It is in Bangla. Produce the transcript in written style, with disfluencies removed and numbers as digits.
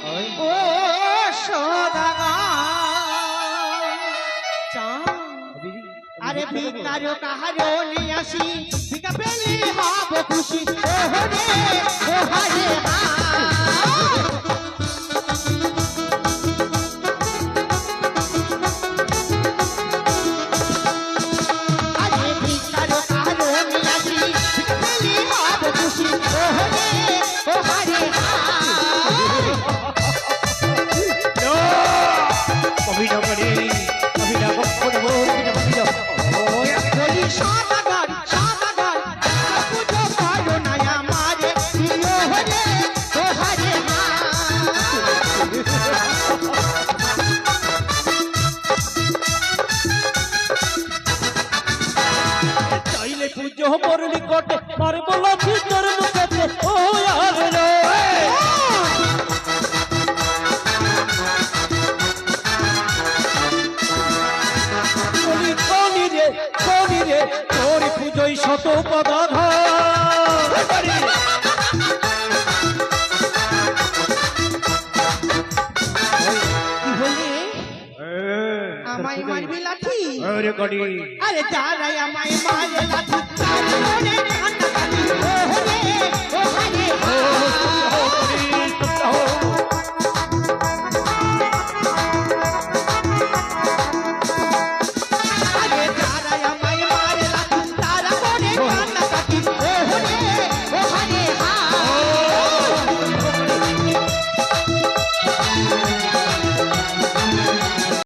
ও সদাগা আরে ভিকারো কাহারো নিয়ে আসি ভিকা পেলে হব খুশি ও রে ও হারে হা শত পদাঘা আমায় মারবি লাঠি আরে গড়ি আরে যারাই আমায় মারে লাঠি